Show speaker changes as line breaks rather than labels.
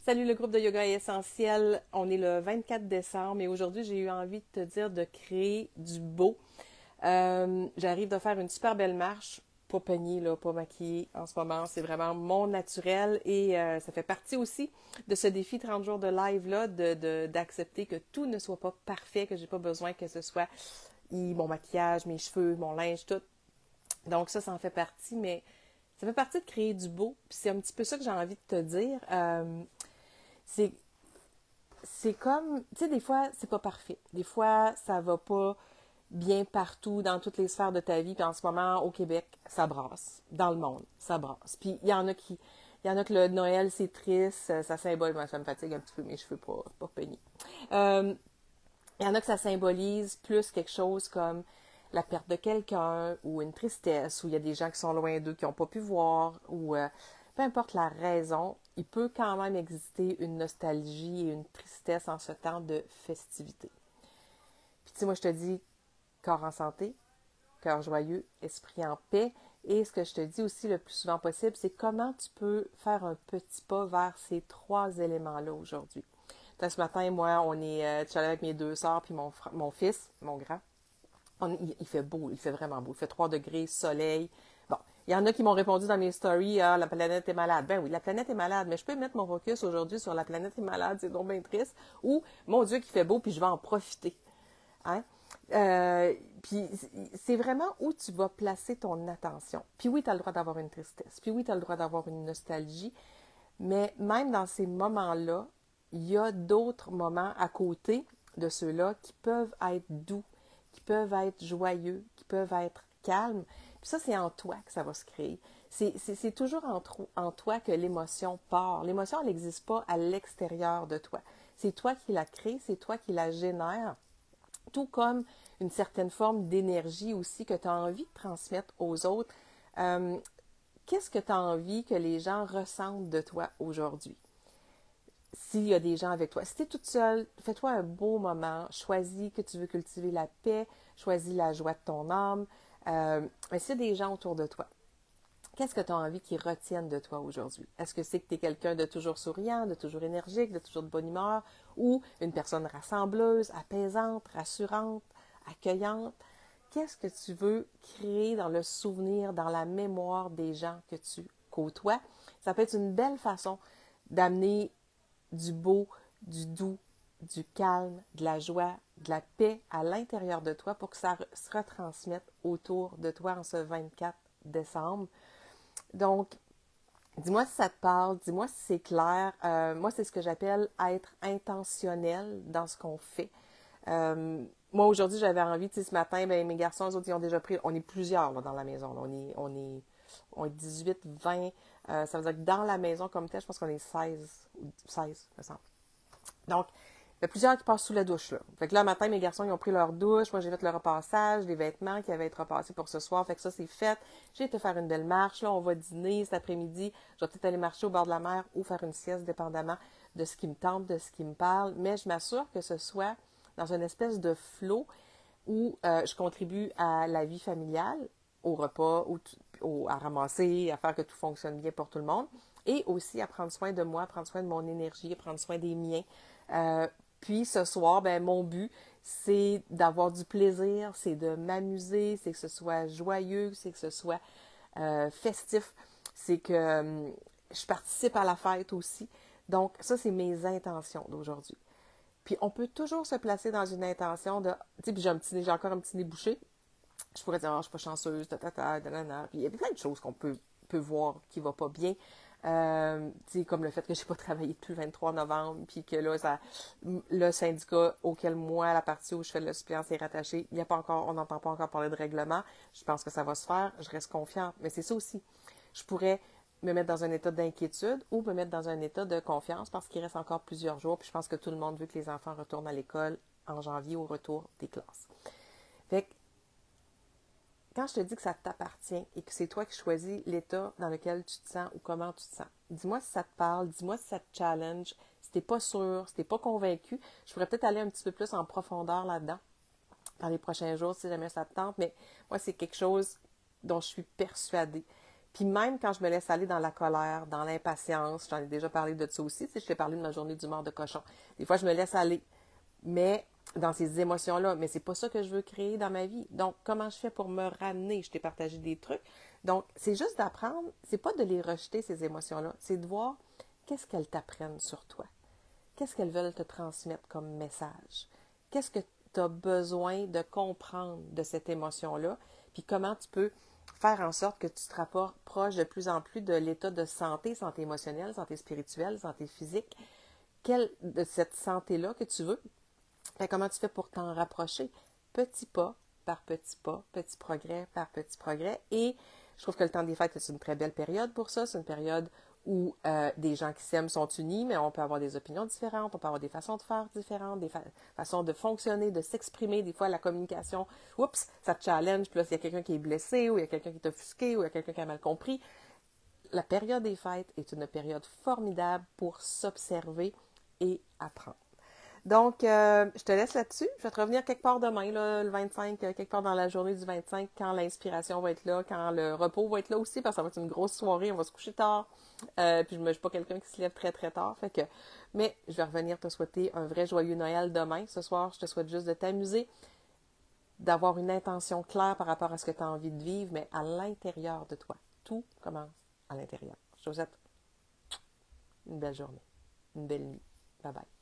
Salut le groupe de yoga essentiel. On est le 24 décembre et aujourd'hui j'ai eu envie de te dire de créer du beau. J'arrive de faire une super belle marche, pas peignée, là, pas maquillée en ce moment. C'est vraiment mon naturel et ça fait partie aussi de ce défi 30 jours de live là, d'accepter que tout ne soit pas parfait, que j'ai pas besoin que ce soit mon maquillage, mes cheveux, mon linge, tout. Donc ça en fait partie, mais ça fait partie de créer du beau. Puis c'est un petit peu ça que j'ai envie de te dire. C'est c'est comme, tu sais, des fois, c'est pas parfait. Des fois, ça va pas bien partout dans toutes les sphères de ta vie. Puis en ce moment, au Québec, ça brasse. Dans le monde, ça brasse. Puis il y en a que le Noël, c'est triste, ça symbole, moi, ça me fatigue un petit peu mes cheveux pas peignés. Euh, il y en a que ça symbolise plus quelque chose comme la perte de quelqu'un ou une tristesse, ou il y a des gens qui sont loin d'eux qui n'ont pas pu voir, ou peu importe la raison, il peut quand même exister une nostalgie et une tristesse en ce temps de festivité. Puis tu sais, moi je te dis corps en santé, cœur joyeux, esprit en paix, et ce que je te dis aussi le plus souvent possible, c'est comment tu peux faire un petit pas vers ces trois éléments-là aujourd'hui. Ce matin, moi, je suis allée avec mes deux sœurs puis mon fils, mon grand. Il fait beau, il fait vraiment beau. Il fait 3 degrés, soleil. Bon, il y en a qui m'ont répondu dans mes stories, ah, la planète est malade. Ben oui, la planète est malade, mais je peux mettre mon focus aujourd'hui sur la planète est malade, c'est donc bien triste. Ou, mon Dieu, qu'il fait beau, puis je vais en profiter. Hein? Puis c'est vraiment où tu vas placer ton attention. Puis oui, tu as le droit d'avoir une tristesse. Puis oui, tu as le droit d'avoir une nostalgie. Mais même dans ces moments-là, il y a d'autres moments à côté de ceux-là qui peuvent être doux, qui peuvent être joyeux, qui peuvent être calmes. Puis ça, c'est en toi que ça va se créer. C'est toujours en toi que l'émotion part. L'émotion, elle n'existe pas à l'extérieur de toi. C'est toi qui la crée, c'est toi qui la génère. Tout comme une certaine forme d'énergie aussi que tu as envie de transmettre aux autres. Euh, Qu'est-ce que tu as envie que les gens ressentent de toi aujourd'hui? S'il y a des gens avec toi. Si tu es toute seule, fais-toi un beau moment. Choisis que tu veux cultiver la paix, choisis la joie de ton âme. Mais s'il y a des gens autour de toi, qu'est-ce que tu as envie qu'ils retiennent de toi aujourd'hui? Est-ce que c'est que tu es quelqu'un de toujours souriant, de toujours énergique, de toujours de bonne humeur, ou une personne rassembleuse, apaisante, rassurante, accueillante? Qu'est-ce que tu veux créer dans le souvenir, dans la mémoire des gens que tu côtoies? Ça peut être une belle façon d'amener du beau, du doux, du calme, de la joie, de la paix à l'intérieur de toi pour que ça se retransmette autour de toi en ce 24 décembre. Donc, dis-moi si ça te parle, dis-moi si c'est clair. Moi, c'est ce que j'appelle être intentionnel dans ce qu'on fait. Moi, aujourd'hui, j'avais envie, tu sais, ce matin, ben, mes garçons, eux autres, ils ont déjà pris, on est plusieurs là, dans la maison. Là. On est 18, 20. Ça veut dire que dans la maison comme telle, je pense qu'on est 16, me semble. Donc, il y a plusieurs qui passent sous la douche, là. Fait que là, matin, mes garçons, ils ont pris leur douche. Moi, j'ai fait le repassage, les vêtements qui avaient été repassés pour ce soir. Fait que ça, c'est fait. J'ai été faire une belle marche. Là, on va dîner cet après-midi. Je vais peut-être aller marcher au bord de la mer ou faire une sieste, dépendamment de ce qui me tente, de ce qui me parle. Mais je m'assure que ce soit dans une espèce de flot où je contribue à la vie familiale, au repas, à ramasser, à faire que tout fonctionne bien pour tout le monde, et aussi à prendre soin de moi, à prendre soin de mon énergie, à prendre soin des miens. Puis ce soir, ben mon but, c'est d'avoir du plaisir, c'est de m'amuser, c'est que ce soit joyeux, c'est que ce soit festif, c'est que je participe à la fête aussi. Donc ça, c'est mes intentions d'aujourd'hui. Puis on peut toujours se placer dans une intention de, tu sais, puis j'ai encore un petit nez bouché. Je pourrais dire, ah, je suis pas chanceuse, Puis il y a plein de choses qu'on peut voir qui va pas bien. Tu sais, comme le fait que j'ai pas travaillé depuis le 23 novembre, puis que là, le syndicat auquel moi, la partie où je fais le suppléant s'est rattaché, il y a pas encore, on n'entend pas encore parler de règlement. Je pense que ça va se faire. Je reste confiante. Mais c'est ça aussi. Je pourrais me mettre dans un état d'inquiétude ou me mettre dans un état de confiance parce qu'il reste encore plusieurs jours. Puis je pense que tout le monde veut que les enfants retournent à l'école en janvier au retour des classes. Fait que quand je te dis que ça t'appartient et que c'est toi qui choisis l'état dans lequel tu te sens ou comment tu te sens, dis-moi si ça te parle, dis-moi si ça te challenge, si t'es pas sûr, si t'es pas convaincu. Je pourrais peut-être aller un petit peu plus en profondeur là-dedans dans les prochains jours si jamais ça te tente, mais moi, c'est quelque chose dont je suis persuadée Puis même quand je me laisse aller dans la colère, dans l'impatience, j'en ai déjà parlé de ça aussi, tu sais, je t'ai parlé de ma journée d'humeur de cochon. Des fois, je me laisse aller, mais dans ces émotions-là, mais c'est pas ça que je veux créer dans ma vie. Donc, comment je fais pour me ramener? Je t'ai partagé des trucs. Donc, c'est juste d'apprendre, c'est pas de les rejeter, ces émotions-là, c'est de voir qu'est-ce qu'elles t'apprennent sur toi. Qu'est-ce qu'elles veulent te transmettre comme message? Qu'est-ce que tu as besoin de comprendre de cette émotion-là? Puis comment tu peux faire en sorte que tu te rapproches de plus en plus de l'état de santé, santé émotionnelle, santé spirituelle, santé physique, de cette santé-là que tu veux. Fait comment tu fais pour t'en rapprocher? Petit pas, petit progrès par petit progrès. Et je trouve que le temps des fêtes, c'est une très belle période pour ça. C'est une période où des gens qui s'aiment sont unis, mais on peut avoir des opinions différentes, on peut avoir des façons de faire différentes, des façons de fonctionner, de s'exprimer. Des fois, la communication, oups, ça te challenge, puis là, il y a quelqu'un qui est blessé, ou il y a quelqu'un qui est offusqué, ou il y a quelqu'un qui a mal compris. La période des fêtes est une période formidable pour s'observer et apprendre. Donc, je te laisse là-dessus. Je vais te revenir quelque part demain, là, le 25, quelque part dans la journée du 25, quand l'inspiration va être là, quand le repos va être là aussi, parce que ça va être une grosse soirée, on va se coucher tard. Puis je ne suis pas quelqu'un qui se lève très, très tard. Mais je vais revenir te souhaiter un vrai joyeux Noël demain. Ce soir, je te souhaite juste de t'amuser, d'avoir une intention claire par rapport à ce que tu as envie de vivre, mais à l'intérieur de toi. Tout commence à l'intérieur. Je te souhaite une belle journée, une belle nuit. Bye bye.